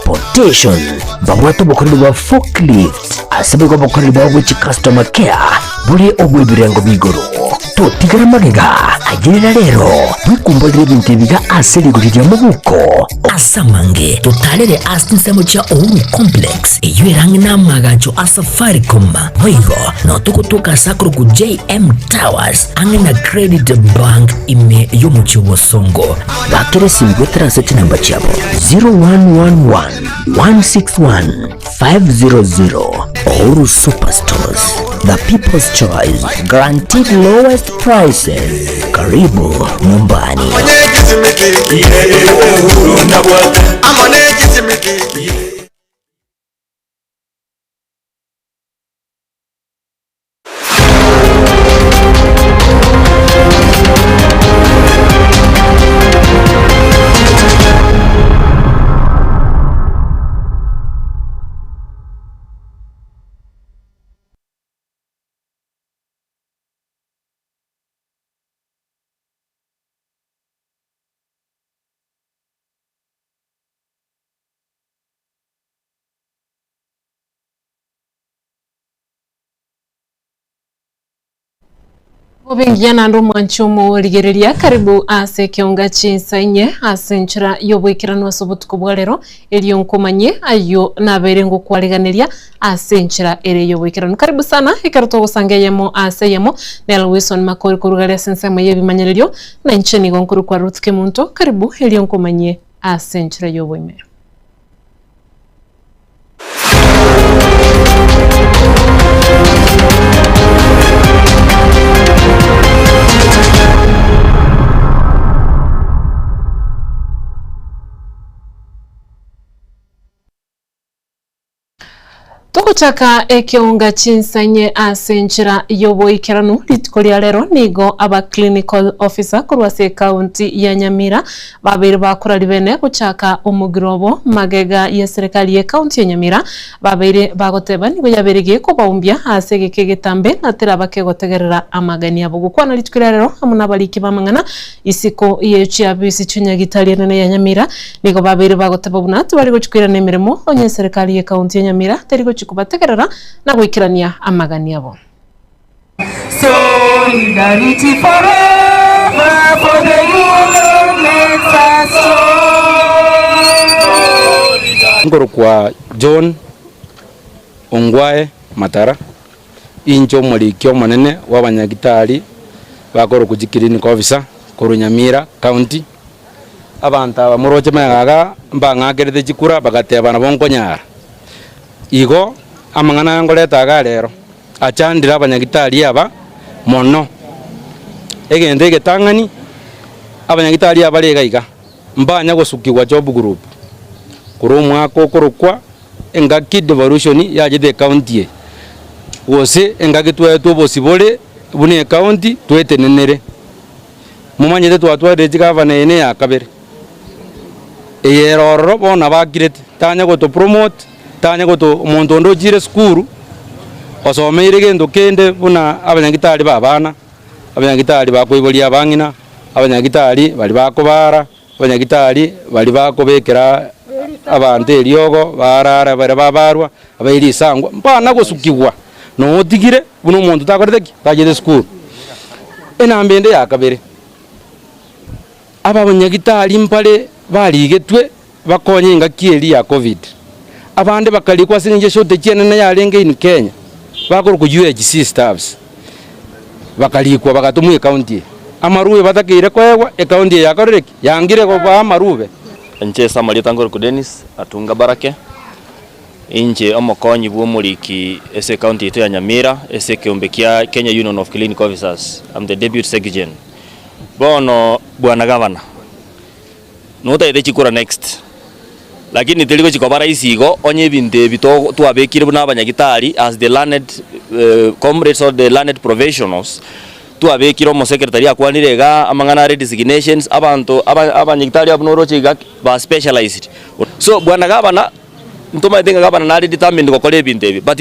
transportation bagwato bukorero bwa forklift asabirwa bukorero bwa which customer care buri ogwibirengo bigoro totigara magega agirira rero bikumbolire ibintu biga aserigurira mu buko asamange tutalere asinsemo cha Uhuru complex eyirangi namagacho asafaricom boigo no tukutuka sakuru ku JM Towers angina credit bank ime yomuchi wosongo bakere simbwe transit number chabo 0111 161 500. Uhuru Superstores, the people's choice, guaranteed lowest prices. Karibu nyumbani. Obingiana ndo mwanchumu ligereria karibu ase Ekeonga Chinsa Inye ase nchira yobwekirano asobotuko bwalero elio nkomanye ayo naberengo kwaleganeria ase nchira ere yobwekirano karibu sana ikaruto gusangeyemo ase yemo Nel Wilson makori kurugaria sensema yebimanyererio na ncheni gonkuru kwa Ruth Kemunto karibu elio nkomanye ase nchira yobwemero. Tukuchaka Ekeonga Chinsa Inye ase nchira yobwekirano litikolia lero nigo aba clinical officer kurwase county ya Nyamira babiri bakurari bene kuchaka umugirobo magega ya serikali ya county ya Nyamira babiri bagoteba nigo yaberege ko baumbya ase Getembe na tera bakegotegerera amagani yabo gukwana litikolia lero amuna baliki bamangana isiko yechi abisi chunya gitali nene ya Nyamira nigo babiri bagoteba bunatu bari guchikira nemiremo onye serikali ya county ya Nyamira terigo kubategerera na gwikirania amagani yabo. Solidarity forever for the human makes us Ngoro kwa John Ongwae Matara incho mulikyo manene w'abanyagitari bakoro kujikirini kwa officer kuru Nyamira county abanta bamuroje magaga mbangagerede jikura bagateba na bonkonyara igo amangana ngoleta galero achandira abanyagitari aba mono egende getangani abanyagitari aba legaiga mbanya gusukirwa job group kurumwa kokorokwa engaki devolution ya jide county wose engaki twetu bosibole bune county twetenenere mumanyete twatware jigava nene ya kabere eyeroro bona bagirete tanya go to promote tanya goto umuntu ndojire skuru osomeire gendo kende buna abanyagitari babana abanyagitari bakwibolia bangina abanyagitari bali bakobara abanyagitari bali bakobekera abante eliogo barara bare babarwa abairi sangwa mpana gusukirwa no otigire buno umuntu takorete tajede skuru enambende yakabere abanyagitari mpale baligetwe bakonye ingaki ya covid abande bakalikwa sinje shote cyenene yarenge in Kenya bakoro ku UHC staffs bakalikwa bagatumwe county amaruwe batakire kwewa e county yakoreke yangire ko ba amaruwe nche samali tangoro ku Dennis atunga barake inje omokonyi bw'umuliki ese county ya Nyamira ese keombekia Kenya Union of Clinical Officers. I'm the deputy secretary bono bwana governor nota ide chikura next lakini teliko chikobara isigo onye binde bito tuabekire buna abanyagitari as the learned comrades or the learned professionals tuabekire mo secretary akwanirega amangana designations abantu abanyagitari abunoro chiga ba specialized so bwana gabana ntoma denga gabana na determined ko kole binde but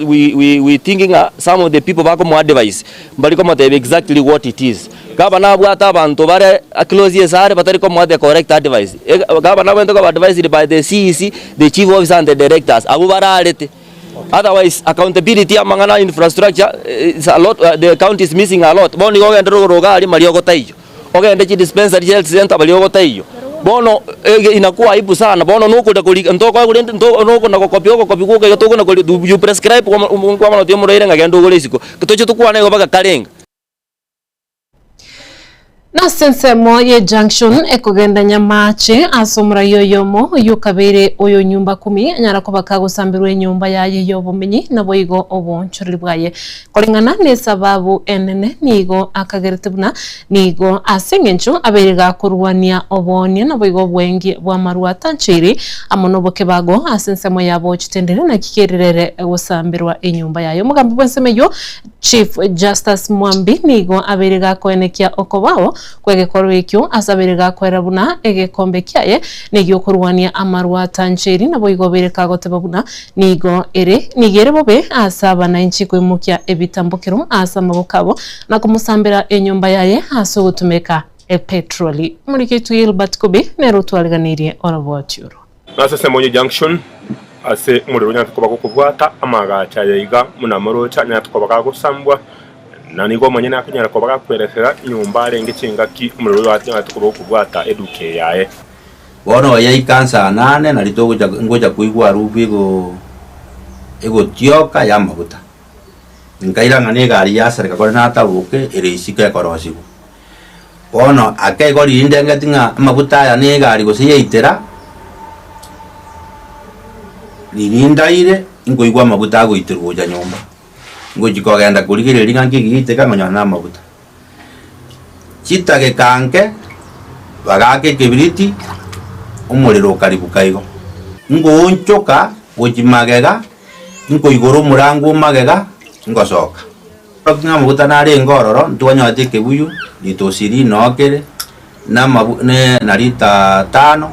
we thinking some of the people bako mo advice bali ko exactly what it is Gavana bwata abantu bare close sare batari ko the correct advice. Gavana went to advised by the CEC, the chief officer and the directors. Abu baralete. Otherwise accountability amangana infrastructure is a lot. The county is missing a lot. Boni go ndero roga ali mariogota hiyo. Okay, ndichi dispensary health center mariogota hiyo. Bono inakuwa aibu sana. Bono nuko ndakuli ntoko kuli nuko ndakopio kopiko ke toko ndakuli you prescribe kwa mano temo rere ngagendo gole siko. Kitocho tukua nego baka kalenga. Na sensemo ye junction ekogenda nyamache asomra yoyomo yukabere oyo nyumba 10 anyara kubaka gusambirwe nyumba yaye yobumenyi na boigo obonchuriri bwaye kolingana ne sababu enene nigo akageretebuna nigo asengencho aberiga kurwania obonie na boigo bwengi bwa marwa tanchiri amonoboke bago asensemo yabo chitendere na kikerere gusambirwa enyumba yayo mugambo bwensemeyo Chief Justice Mwambi nigo aberiga koenekia okobao kwege korwekyo asaberiga kwerabuna egekombe kyaye nigyo kurwania amarwa tancheri na boigo bereka gotebabuna nigo nigere bobe asaba na inchi kwimukia ebitambukiro asamabokabo na kumusambira enyumba yaye asogutumeka petroli muri kitu Gilbert Kobe nero twaliganirie orabwaturo Nasese Monye Junction ase muriro nyatkoba kukubwata amagacha yayiga munamoro cha nyatkoba gusambwa nanigo mwenye nakanyara ko bagakwerekera nyumba arenge cingaki umuriro nyatkoba kukubwata eduke yaye bono yayikansa 8 na litogo ngoja kuigwa Ruth ego tioka ya mabuta nkairanga ne gari ya serika ko na tabuke irisika korosigo bono akego lindenge tinga mabuta ya ne gari go siyeitera lirindaire ingoigwa mabuta go itiruja nyumba ngoji ko genda kurigire lingangi giteka ngonya na mabuta chitage kanke bagake kibiriti umuriro karibu kaigo ngonchoka gojimagega ngoigoro murango magega ngosoka bakina mabuta nare ngororo ntwanya teke buyu litosiri nokere na mabune na lita 5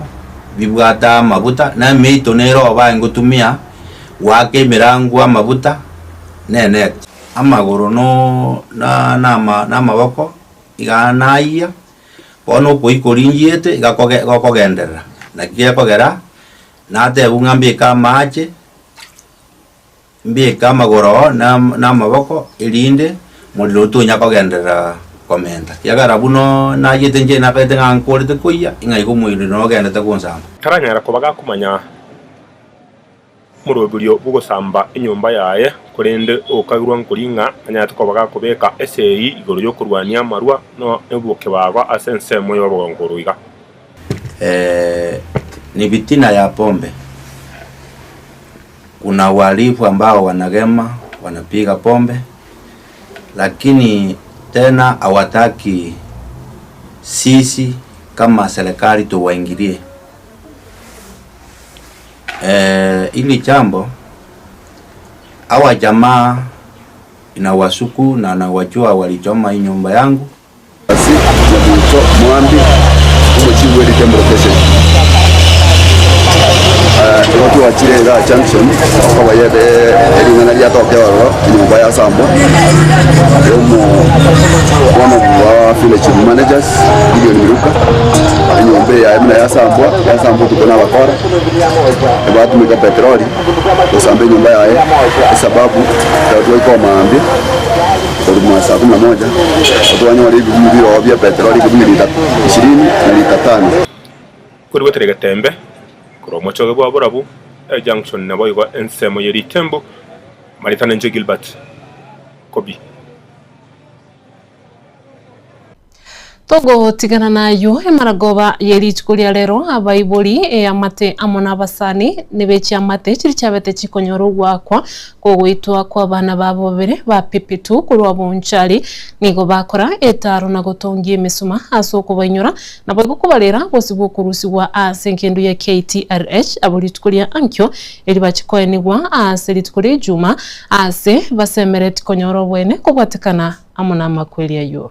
bibwata mabuta na meito nero bangutumia wake mirango amabuta nene amagoro no na maboko iganaia bono poikorinjiete gakogendera na kia kogera na tebunga mbika mache mbika magoro na maboko ilinde muliro tunya kogendera komenta yagara buno na yetenje na pete ngankorete kuya ingai kumwiri no genda takunsamba taranyara ko bagakumanya muroburio bugosamba inyumba yaye kurende okagirwa nkuringa anyatko bagakubeka SAI igoro yo kurwania marwa no ebuke bagwa asense moyo bagongoruiga ni bitina ya pombe. Kuna walifu ambao wanagema wanapiga pombe lakini tena hawataki sisi kama serikali tuwaingilie. Ili jambo hawa jamaa inawasuku na nawajua walichoma hii nyumba yangu. Basi Kemunto Mwambi umuchibu wa Getembe Television watu wa Chinsa junction kwa wayede elingana ya tokewa nyumba ya sambo one of village managers ndio niruka nyumba ya mna ya sambo tuko na wakora watu mika petroli kusambe nyumba yae sababu ndio iko maambi kwa saa 11 watu wanyo wali bibiro vya petroli kwa lita 20 na lita 5 kuri wote Getembe kuro mochoge bwa borabu junction nabo igwa ensemo yeri tembo maritana nje Gilbert Kobi Togo tigana nayo emaragoba yeri chikulia lero abaibuli amate amona abasani nibechi amate chiri chabete chikonyoro gwakwa kugwitwa kwa bana babo bere ba pipitu kurwa bunchari nigo bakora etaro na gotongie mesuma asoko banyura nabo kubalera bose bukurusiwa asenkendu ya KTRH abuli chikulia ankyo eri bachikoenigwa aselitkulia juma ase basemeret konyoro bwene kubwatekana amona makweli ayo.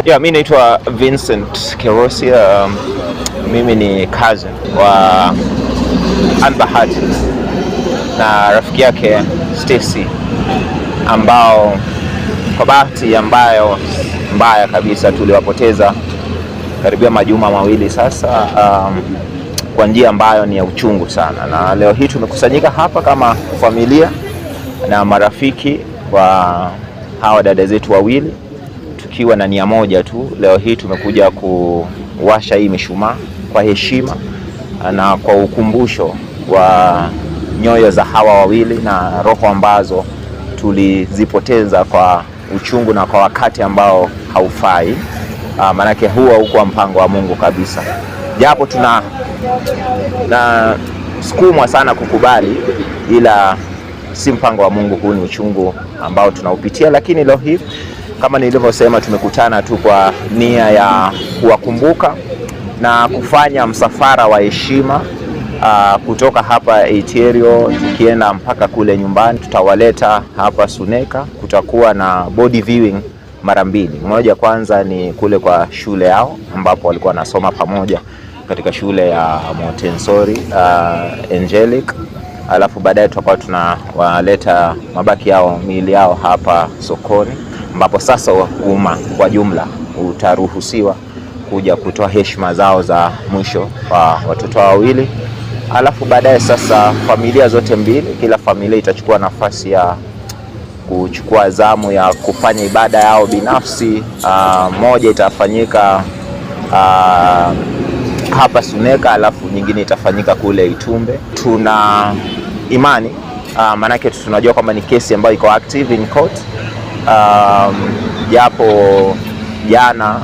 Yeah, mimi naitwa Vincent Kerosia. Mimi ni cousin wa Anbahati. na rafiki yake Stacy, ambao kwa bahati ambayo mbaya kabisa tuliwapoteza karibia majuma mawili sasa, kwa njia ambayo ni ya uchungu sana. Na leo hii tumekusanyika hapa kama familia na marafiki wa hawa dada zetu wawili, tukiwa na nia moja tu. Leo hii tumekuja kuwasha hii mishumaa kwa heshima na kwa ukumbusho wa nyoyo za hawa wawili na roho ambazo tulizipoteza kwa uchungu na kwa wakati ambao haufai. Manake huwa huko mpango wa Mungu kabisa. Japo na sukumwa sana kukubali, ila si mpango wa Mungu. Huu ni uchungu ambao tunaupitia, lakini leo hii kama nilivyosema, tumekutana tu kwa nia ya kuwakumbuka na kufanya msafara wa heshima kutoka hapa Iterio tukienda mpaka kule nyumbani. Tutawaleta hapa Suneka. Kutakuwa na body viewing mara mbili. Moja kwanza ni kule kwa shule yao ambapo walikuwa wanasoma pamoja katika shule ya Montessori Angelic. Alafu baadaye tutakuwa tunawaleta mabaki yao, miili yao hapa sokoni, ambapo sasa umma kwa jumla utaruhusiwa kuja kutoa heshima zao za mwisho kwa watoto wawili. Alafu baadaye sasa familia zote mbili, kila familia itachukua nafasi ya kuchukua zamu ya kufanya ibada yao binafsi. Moja itafanyika hapa Suneka, alafu nyingine itafanyika kule Itumbe. Tuna imani manake tunajua kwamba ni kesi ambayo iko active in court. Japo jana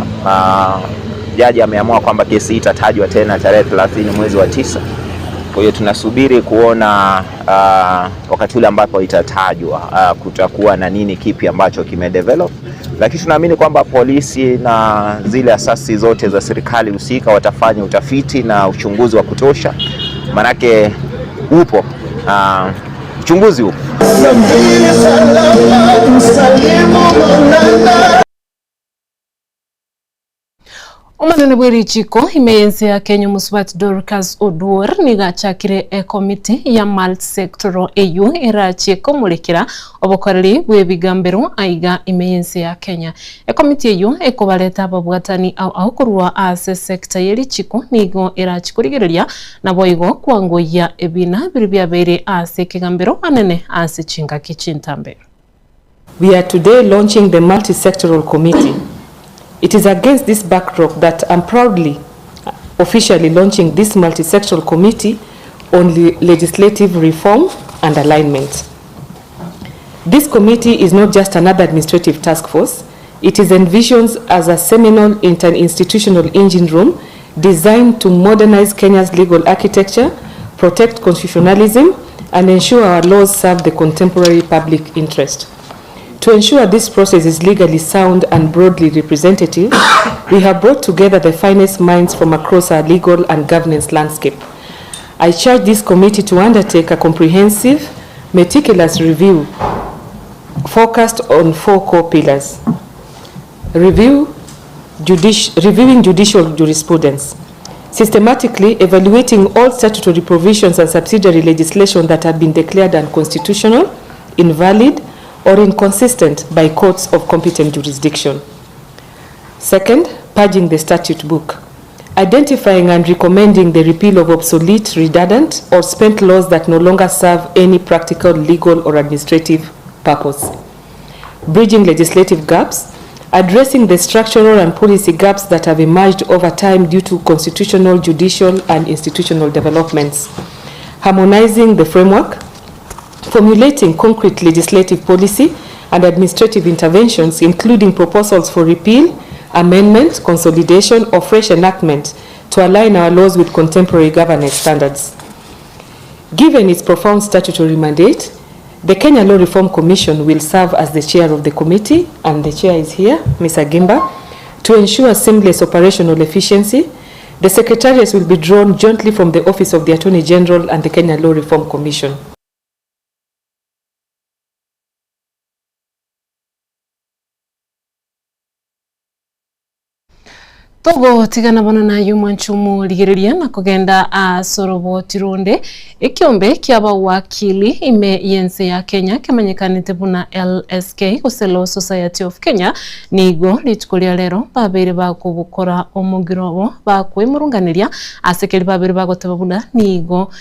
jaji ameamua kwamba kesi itatajwa tena tarehe 30 mwezi wa 9. Kwa hiyo tunasubiri kuona wakati ule ambapo itatajwa kutakuwa na nini kipi ambacho kimedevelop. Lakini tunaamini kwamba polisi na zile asasi zote za serikali husika watafanya utafiti na uchunguzi wa kutosha. Manake upo uchunguzi upo. Omanene bwerichiko imeyense ya Kenya Musbat Dorcas Oduor nigachakire committee ya multi-sectoral EU irachiko mulekera obokoreri bwebigambero aiga imeyense ya Kenya. Committee EU ekobaleta ababwatani au kurwa ase sector yerichiko nigo irachikurigereria na boigo kwangoya ebina biribya bere ase kigambero anene ase chinga kichintambe. We are today launching the multi-sectoral committee. It is against this backdrop that I'm proudly officially launching this multi-sectoral committee on legislative reform and alignment. This committee is not just another administrative task force. It is envisioned as a seminal interinstitutional engine room designed to modernize Kenya's legal architecture, protect constitutionalism, and ensure our laws serve the contemporary public interest. To ensure this process is legally sound and broadly representative, we have brought together the finest minds from across our legal and governance landscape. I charge this committee to undertake a comprehensive, meticulous review focused on 4 core pillars. Reviewing judicial jurisprudence, systematically evaluating all statutory provisions and subsidiary legislation that have been declared unconstitutional, invalid, or inconsistent by courts of competent jurisdiction. Second, purging the statute book, identifying and recommending the repeal of obsolete, redundant, or spent laws that no longer serve any practical, legal, or administrative purpose. Bridging legislative gaps, addressing the structural and policy gaps that have emerged over time due to constitutional, judicial, and institutional developments. Harmonizing the framework, formulating concrete legislative policy and administrative interventions, including proposals for repeal, amendment, consolidation, or fresh enactment to align our laws with contemporary governance standards. Given its profound statutory mandate, the Kenya Law Reform Commission will serve as the chair of the committee, and the chair is here, Ms. Agimba, to ensure seamless operational efficiency. The secretariats will be drawn jointly from the Office of the Attorney General and the Kenya Law Reform Commission. Togo tigana bono na yuma nchumu ligiriria na kugenda sorobo tironde ekiombe kiaba wakili ime yense ya Kenya kemanyekanite buna LSK Kuselo Society of Kenya nigo litukulia lero babere bakubukora omugirobo bakwemurunganiria asekeli babere bagoteba buna nigo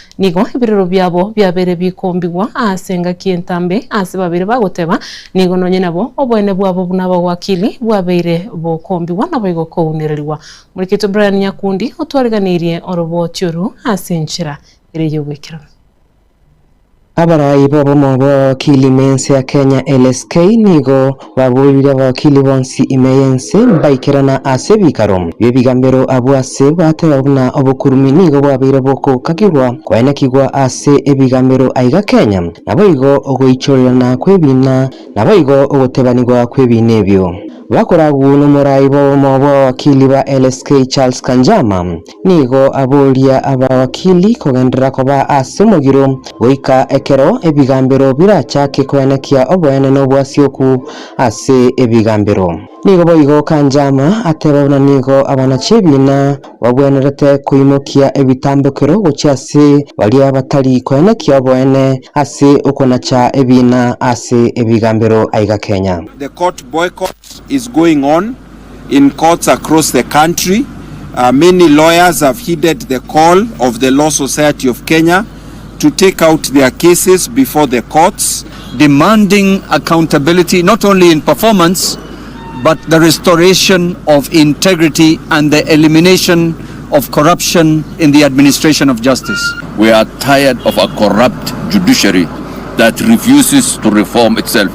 ibiriro byabo byabere bikombigwa asenga kientambe ase babere bagoteba nigo nonye nabo obwene bwabo buna wakili bwabere bokombigwa nabo igokounirwa Murikito Brian Nyakundi otwariganirie orobotyoru asenchira iriyo gwikira Abarayi babo mu wakili mense ya Kenya LSK nigo baburira abakili bonsi imeyense mbaikirana ase bikarom bibigambero abwase batebabuna obukurumi nigo bwabire boko kakirwa kwene kigwa ase ebigambero aiga Kenya naboigo ogoichorana kwebina naboigo ogotebanirwa kwebinebyo bakoragu n'umurayi bo mu wakili ba LSK Charles Kanjama nigo aburia abawakili kogendera koba ase mugiro goika ekero ebigambero birachake kwenekia obwene n'obwasyoku ase ebigambero nigo boigo Kanjama atebabona nigo abanachebina wabwenerete kuimokia ebitambukiro gochase bali abatali kwenekia obwene ase ukonacha ebina ase ebigambero aiga Kenya. The court boycott is going on in courts across the country. Many lawyers have heeded the call of the Law Society of Kenya to take out their cases before the courts, demanding accountability not only in performance but the restoration of integrity and the elimination of corruption in the administration of justice. We are tired of a corrupt judiciary that refuses to reform itself.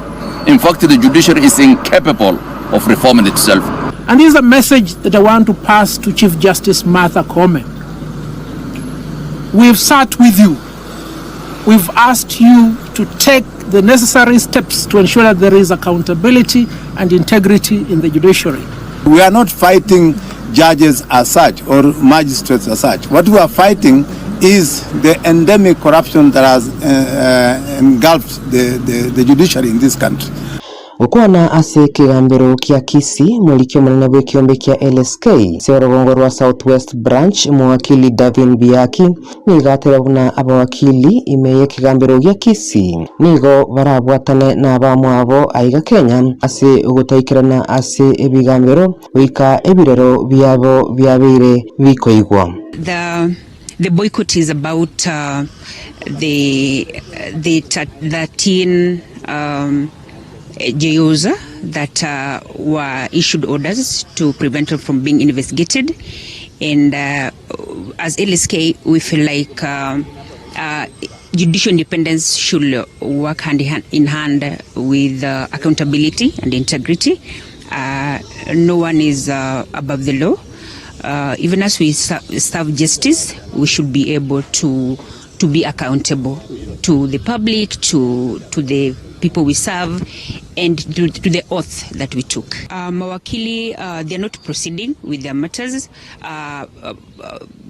In fact, the judiciary is incapable of reforming itself. And this is a message that I want to pass to Chief Justice Martha Koome. We've sat with you. We've asked you to take the necessary steps to ensure that there is accountability and integrity in the judiciary. We are not fighting judges as such or magistrates as such. What we are fighting is the endemic corruption that has engulfed the judiciary in this country. Ukwana ase kigambero kia Kisii mulikio manene bwekiombe kia LSK seorogongo rwa Southwest Branch mwakili Davin Biaki nigatera buna abawakili imeye kigambero kia Kisii nigo barabwatane na abamwabo aiga Kenya ase ugotaikirana ase ebigambero wika ebirero byabo byabire bikoigwa. The boycott is about the 13 JOs that were issued orders to prevent them from being investigated, and as LSK we feel like judicial independence should work hand in hand with accountability and integrity. No one is above the law. Even as we serve justice, we should be able to be accountable to the public, to the people we serve, and to the oath that we took. Mawakili, they're not proceeding with their matters.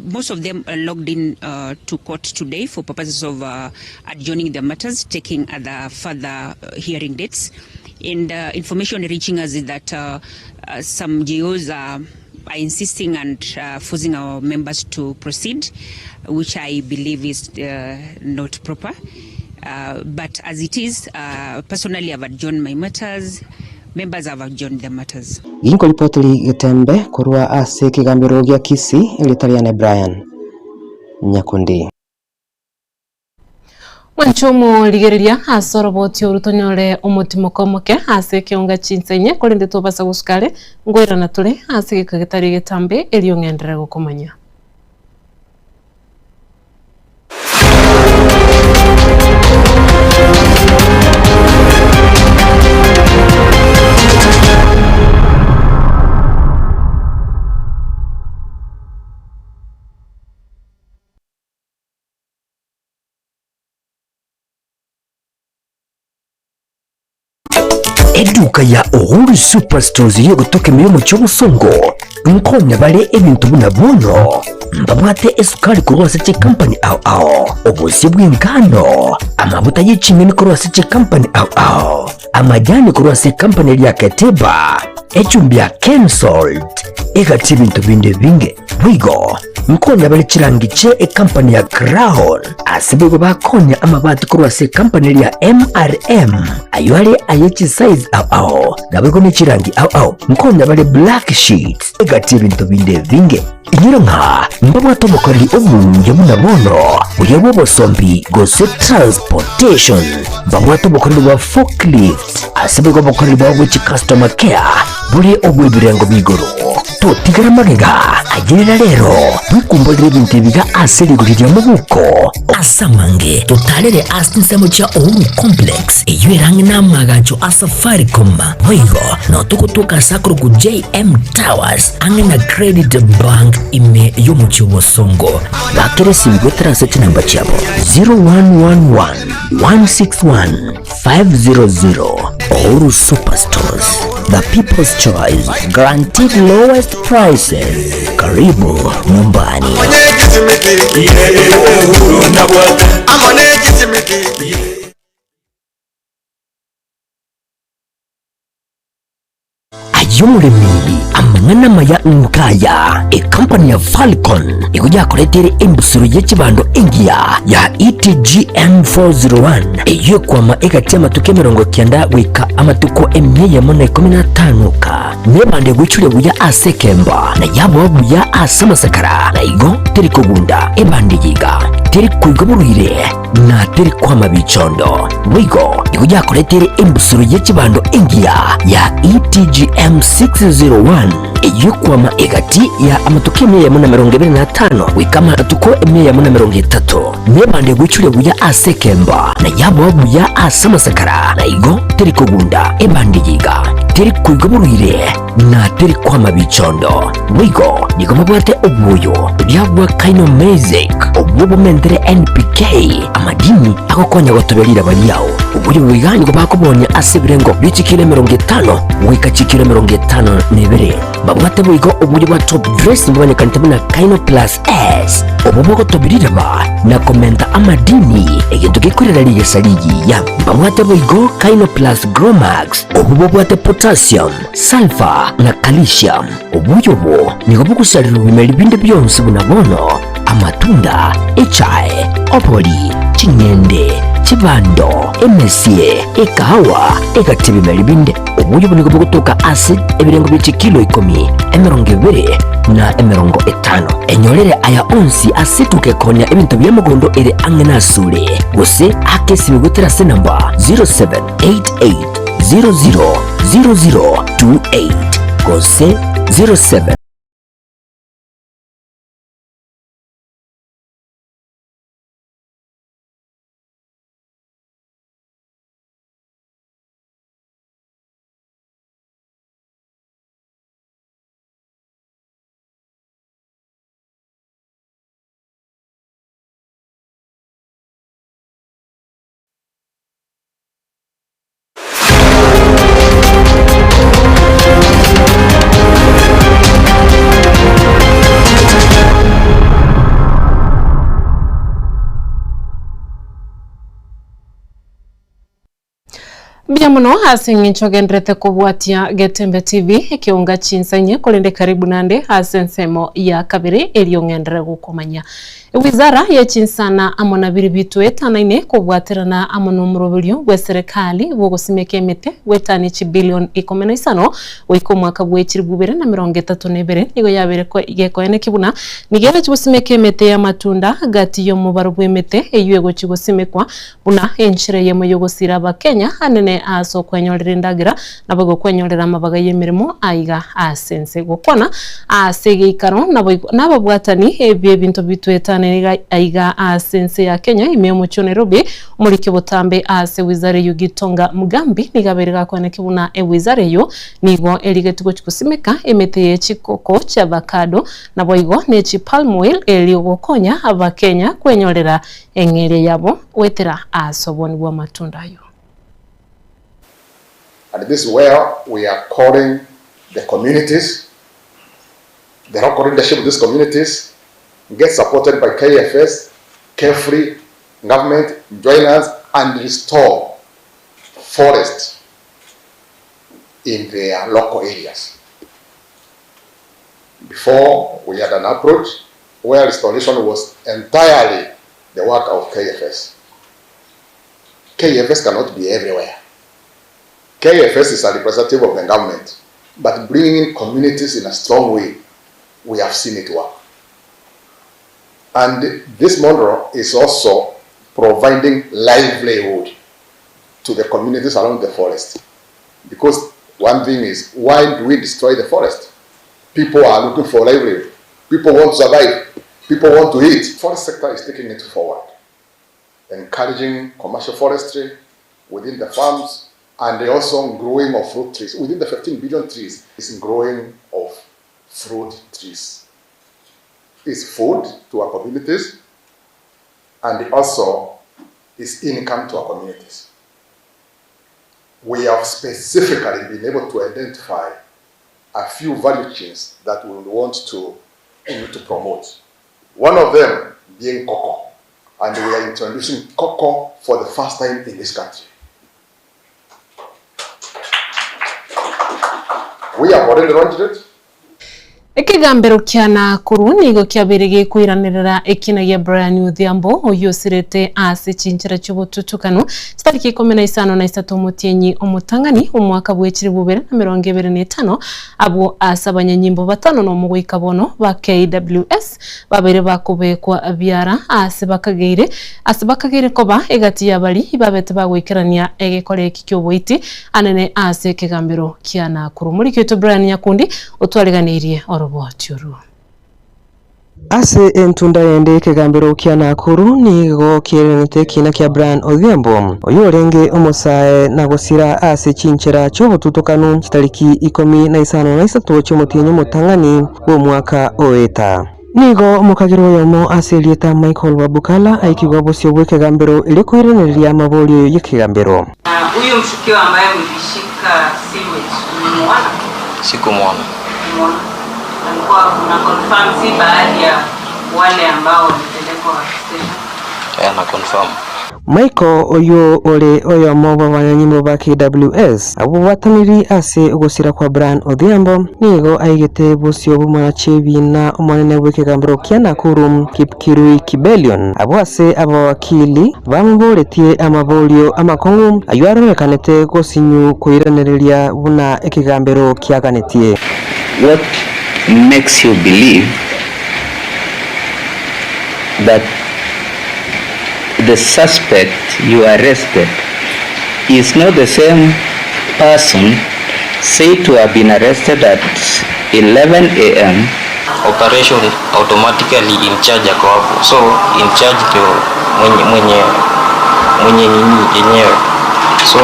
Most of them are logged in to court today for purposes of adjourning their matters, taking other further hearing dates. And information reaching us is that some GOs are insisting and forcing our members to proceed, which I believe is not proper. But as it is, personally I've adjourned my matters, members have adjourned their matters. Ginko ripotli Getembe kurwa ase kigambero gia Kisii ilitariane Brian Nyakundi. Wanchumu ligeriria asorobotyo rutonyore omutimokomoke ase Ekeonga Chinsa Inye kolinde tobasa guskale ngwira na tule ase gikagitari Getembe elio ngendera gukomanya. Eduka ya Uhuru Superstores yo gutoka milimo cy'obusongo nkonne bale ebintu buna bono mbabwate esukari kurwasa che company ao obusi bw'ingano amabuta y'ikimini kurwasa che company ao amajani kurwase company ya Keteba echumbia cancelled egati bintu binde binge wigo mkonya bali chirangiche company ya Crown asibigo bakonya amabati kurwase company ya MRM aywale ayechi size ao nabigo ni chirangi ao mkonya bali black sheets egati bintu binde binge Inyiranga mbabwa tomokorili omunye munabono uyabo bosombi gose transportation mbabwa tomokorili wa forklift asibigo bokorili wa which customer care buri obwebirengo bigoro to tigara magega agirira rero bikumbolire bintu biga aserigurira mubuko asamange totalere asinsemo cha Uhuru complex eyurange namagacho asafaricom wigo no tukutuka sakuru ku JM Towers angena credit bank ime yomuchiwo songo bakere singwe transaction number chabo 0111 161 500 Uhuru Superstores, the people's choice, guaranteed lowest prices. Karibu nyumbani. Ayumurimi amangana maya nkaya company ya Falcon ikuja kuletere embusuru y'ekibando engia ya ETGM 401 iyo kwama egati amatuke 90 wika amatuko emye mona 15 ka nebande gwicure buya asekemba na yabo buya asamasakara na igo teri kugunda ebande yiga teri kuigoburire na teri kwama bicondo wigo ikuja kuletere embusuru y'ekibando engia ya ETGM 601 iyo kwama egati ya amatuke mye mona 25 wikama atuko emye mona 30 nebande gwicure buya asekemba na yabo buya asamasakara na igo teri kugunda ebande yiga teri kuigoburire na teri kwama bicondo wigo nigoma bwate obuyo byabwa kaino music obubo mendere NPK amadini akokonya gotobelira bali yawo ubuyo wiganyo bakobonya asibirengo bichikire 50 wikachikire 50 nebere babwate buigo ubuyo bwa top dress mbanye kantabuna kaino plus S obubo gotobelira ba na komenta amadini egento gikorera liye saligi ya babwate buigo kaino plus Gromax obubo bwate potassium sulfur na calcium ubuyo bo nigo bukusarira bimeri binde byonse bunabono amatunda echae opoli chinyende chibando emesie ekawa egatibi melibinde ubuyo buniko bukutoka acid ebirengo bye kilo 10 20 na 50 enyolere aya onsi asituke konya ebintu byamugondo ere angena sure gose akesi bigutera se namba 0788000028 gose 07 Biamuno asinginchogendrete kubwatia Getembe TV Ekeonga Chinsa Inye kolende karibu nande asensemo ya kabiri eliongendere gukomanya wizara ya Chinsa na amona biribitu etanaine kubwatirana amono murobulyo gwe serikali bugusimeke emete wetani chibilion 15 wiko mwaka bwechiri 2032 nigo yabere ko igeko ene kibuna nigera chibusimeke emete ya matunda gati yo mubaro bwemete eyuego chibusimekwa buna enchire yemo yogosira ba Kenya anene aso kwenyolera ndagira nabago kwenyolera amabaga yemirimo aiga asense gukona asege ikaro nababwatani ebye bintu bitwetane aiga asense ya Kenya imemo cyo Nairobi muri kibotambe ase wizare yugitonga mugambi nigaberega kwane kibuna wizare yo nigo eligetugo chikusimeka emete yechikoko cha avocado naboigo nechi palm oil eliogokonya aba Kenya kwenyolera engere yabo wetera asoboni bwa matunda yo. And this is where we are calling the communities, the local leadership of these communities, get supported by KFS, carefree government, join us and restore forest in their local areas. Before, we had an approach where restoration was entirely the work of KFS. KFS cannot be everywhere. KFS is a representative of the government, but bringing in communities in a strong way, we have seen it work. And this model is also providing livelihood to the communities around the forest. Because one thing is, why do we destroy the forest? People are looking for livelihood. People want to survive. People want to eat. The forest sector is taking it forward, encouraging commercial forestry within the farms, and also growing of fruit trees. Within the 15 billion trees is growing of fruit trees. It's food to our communities, and also is income to our communities. We have specifically been able to identify a few value chains that we want to promote. One of them being cocoa, and we are introducing cocoa for the first time in this country. We have already launched it. Ekigambiro kia Nakuru nigo kiabirige kwiranirira ekinagia Brian Odhiambo oyo sirete ase Chinsa cy'ubututukano tariki 13 Mutienyi omutangani umwaka bw'ekiri 2025 abo asabanyanyimbo batano no mugwika bono ba KWS babere bakubekwa abyara ase bakagire koba egati yabali babete bagwikirania egekore ekikyoboiti anene ase ekigambiro kia Nakuru muri kito Brian Nyakundi otwaleganirie Churu. Ase entunda yende kegambiro kia Nakuru nigo kierenete kina kia Brian Odhiambo oyo renge omosae na gusira ase Chinsa cy'ubututukano tariki 15 cy'Mutienyi mutangani wo mwaka oeta. Nigo mukagiro yomo ase lieta Michael Wabukala aikigwa bosyo bw'ekegambiro ile kwireneria amabolyo y'ekegambiro. Huyo mshukiwa ambaye mlishika sewage umemuona? Sikumwona. Alikuwa kuna confirm si baadhi ya wale ambao wamepelekwa station. Na confirm. Michael oyo ole oyo moba banyanyimbo ba KWS abo bataniri ase ugusira kwa Brian Odhiambo nigo aigete bosyo bumarachebi na omanene bw'ekegambiro kia Nakuru Kipkirui Kibelion abo ase abawakili bamuboretie amabolyo amakongo aywarekanete gosinyu kuiranereria buna ekegambiro kiaganetie. What makes you believe that the suspect you arrested is not the same person said to have been arrested at 11 a.m. Operation automatically in charge ako hapo. So in charge to mwenye yenyewe. So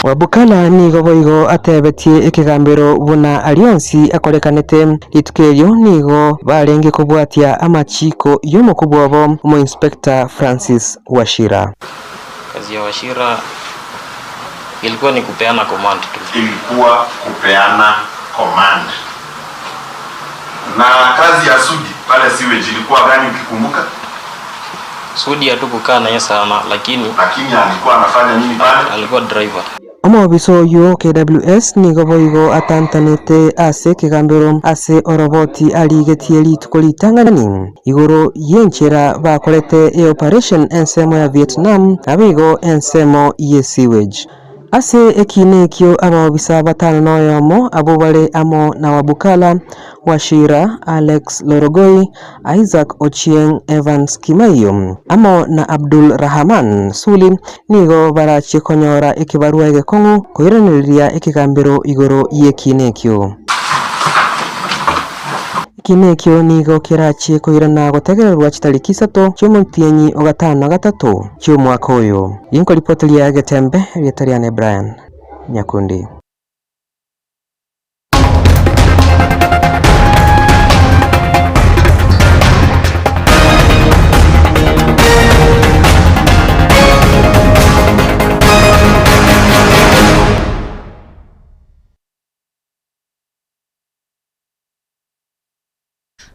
Wabukala nigo boigo atebetie ekigambiro buna alionsi akorekanete litukeyo nigo barenge kubwatia amachiko y'omukubwabo mu Inspector Francis Wachira. Kazi ya Wachira ilikuwa ni kupeana command tu. Ilikuwa kupeana command. Na kazi ya Sudi pale sewage ilikuwa gani ukikumbuka? Sudi hatukukaa naye sana lakini alikuwa anafanya nini pale? Alikuwa driver. Omobiso yo KWS nigo boigo atantanete ase kigambiro ase oroboti aligetie litukolitangani igoro yenchera bakorete e operation ensemo ya Vietnam abigo ensemo ye sewage. Ase ekinekyo ababisa batano noyomo abubale amo na Wabukala Wachira Alex Lorogoi Isaac Ochieng Evans Kimayo amo na Abdul Rahman Suli nigo barachi konyora ekibarua egekongo kuiraniriria ekigambiro igoro yekinekyo. Kinekyo nigo kirachi kuirana gutegererwa tariki 3 cy'Mutienyi wa 5 cy'umwaka uyu. Yinko ripoti ya Getembe Television Network Brian Nyakundi.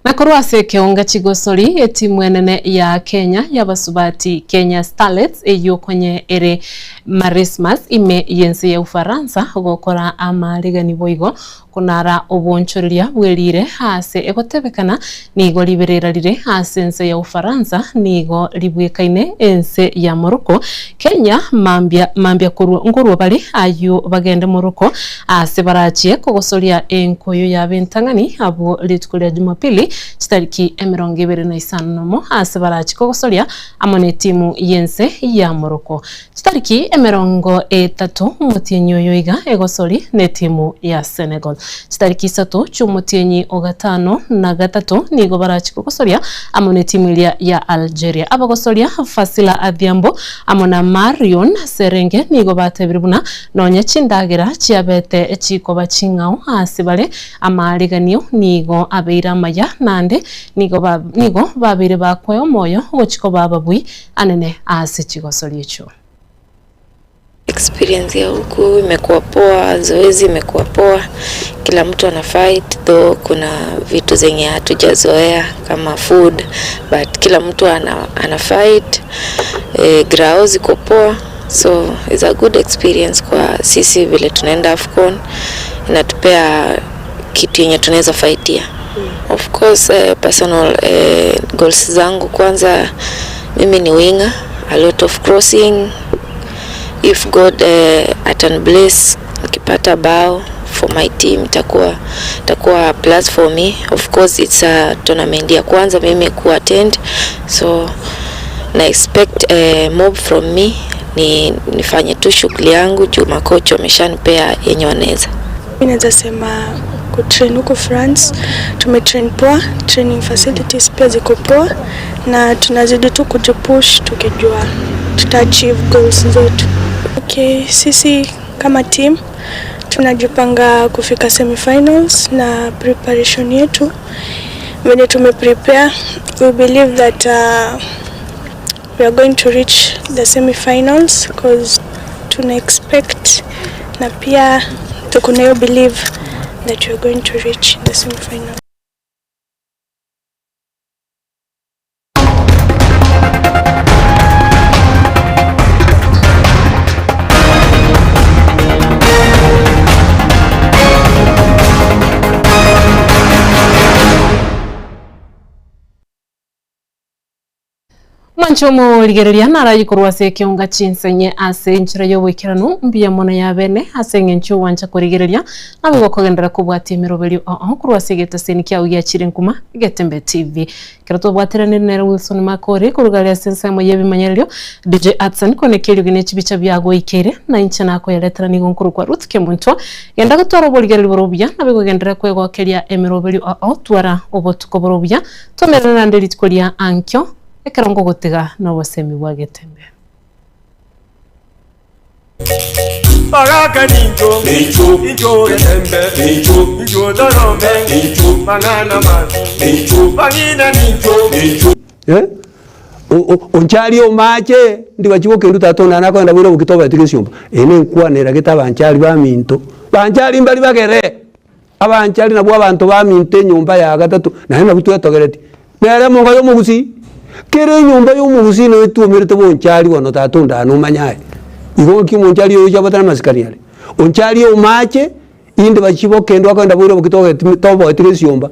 Na korwase Ekeonga chigosori etimu enene ya Kenya yabasubati Kenya Starlets eyo kwenye ere Marismas ime yense ya Ufaransa gukora amarigani boigo kunara obonchoria bwerire hase egotebekana nigo libererarire hase ense ya Ufaransa nigo libwekaine ense ya Morocco. Kenya mambia ngurwa bali ayo bagende Morocco ase barachie kugosoria enkoyo ya bentangani abo litkulia Jumapili chitariki 25 ase barachi kugosoria amone timu yense ya Morocco. Chitariki 30 mutienyi oyoiga egosori ne timu ya Senegal. Chitariki 3 chumutienyi ogatano na gatatu nigo barachi kugosoria amone timu ya Algeria. Abagosoria Fasila Adhiambo amona Marion Serenge nigo batebiribuna nonya chindagera chiabete chiko bachingao asibale amariganio nigo abeira maya nande nigo babire bakwe omoyo gochiko bababui anene ase chigosori echo. Experience ya huku imekuwa poa, zoezi imekuwa poa, kila mtu ana fight, though kuna vitu zenye hatujazoea kama food, but kila mtu ana fight, grao ziko poa, so it's a good experience kwa sisi vile tunaenda AFCON, inatupea kitu yenye tunaweza fightia. Of course personal goals zangu, kwanza mimi ni winger, a lot of crossing. If God atan bless nikipata bao for my team itakuwa plus for me. Of course it's a tournament ya kwanza mimi attend, so na expect mob from me, nifanye tu shughuli yangu juu makocha wameshanipea yenye wanaweza. Mimi naweza sema kutrain huko France tumetrain poa, training facilities pia ziko poa, na tunazidi tu kujipush tukijua tutaachieve goals zetu. Okay, sisi kama team tunajipanga kufika semifinals, na preparation yetu when tumeprepare, we believe that we are going to reach the semifinals because tuna expect na pia tukunayo believe that we are going to reach the semifinals. Manchomo ligereria narayikorwa se Ekeonga Chinsa Inye ase enchira y'obwekirano mbiya mona ya bene ase encho wancha kurigereria nabigo kogendera kubwati emiroberi kurwa se getaseni kya uya chirenkuma Getembe TV kirato bwaterane nere Wilson Makori kurugalia sensa mo yebimanyerio DJ Atsan konekeli gine chibicha byago ikere na incha nako yaletera nigo nkuru kwa Ruth Kemunto yenda gutwara oboligereri borobya nabigo gendera kwego kelia emiroberi twara obotuko borobya tomerana nderi tkolia ankyo Ekeonga gotega no wasemi wa Getembe. Bagaka ninjo ninjo Getembe ninjo dorome mangana mazi bangina ninjo onchali omache ndi bachiboke ruta tona nako nda bwira bukitoba etikishomba ene nkwanera gitabanchali ba minto banchali mbali bagere abanchali nabwo abantu ba minte nyumba ya gatatu na hema butu yatogereti nere monga yo mugusi kere nyumba yo mugusi no etumerete bonchali wono tatunda no manyaye igo kimunchali yo jabata masikari yale onchali omache inde bachiboke ndo akanda bwira bukitoba tobo etikishomba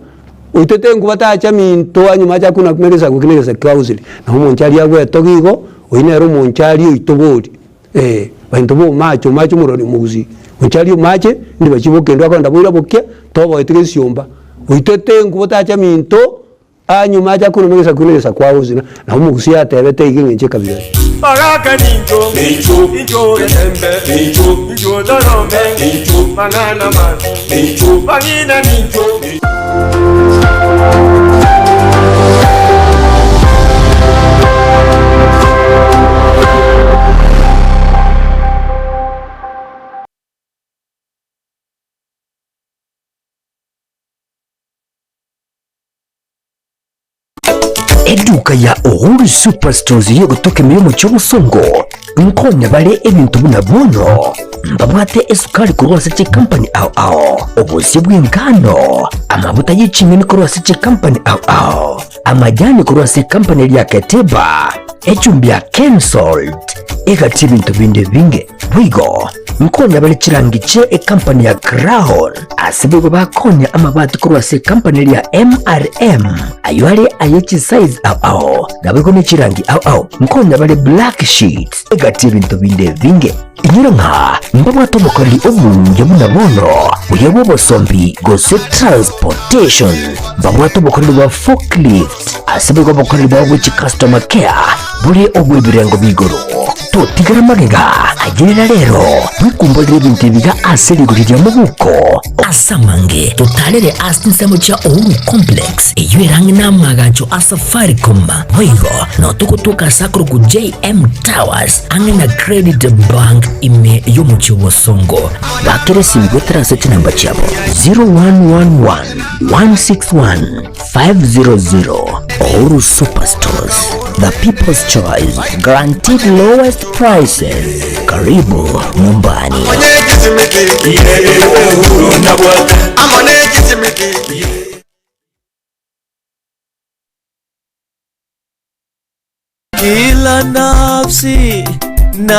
uitete ngubata acha minto anyuma acha kuna kumereza kukineza kwauzili na umonchali yagwe togigo oinero monchali uitobodi bainto bo macho muroni muguzi onchali mache ndi bachiboke ndo akanda bwira bukke tobo etikishomba uitete ngubata acha minto anyuma acha kuna kumereza kukineza kwauzili na umuguzi yatebete iginje kabira Bagaka ninjo ninjo Getembe ninjo dorome mangana mazi bangina ninjo Eduka ya Uhuru Superstores yo gutoka miyo mucho musongo nkonya bale ebintu buna bono mbabwate esukali kurwasa chi company au obusi bw'engano amabuta y'icingeni kurwasa chi company au amajani kurwasa company lya Keteba echumbi ya Kensold egati bintu binde binge bwigo nkonya bale chirangi che company ya Crown asibigo bakonya amabati kurwasa company lya MRM aywale ayechi size au nabego ne chirangi au nkonya bale black sheets egati bintu binde binge inyira nka mbabwato mukoreri obunge bunabono uyebo bosombi gose transportation mbabwato mukoreri wa forklift asibigo mukoreri wa which customer care buri obwebirengo bigoro to tigara magega agirira rero bikumbolire bintu biga aserigurira mu buko asamange totalere asinsemo cha Uhuru complex eyirangi namagacho asafaricom wigo no tukutuka sakuru ku JM Towers angena credit bank ime yomuchiwo songo bakere simgo transact number chabo 0111 161 500 Uhuru Superstores, the people's choice, guaranteed lowest prices. Karibu nyumbani. Kila nafsi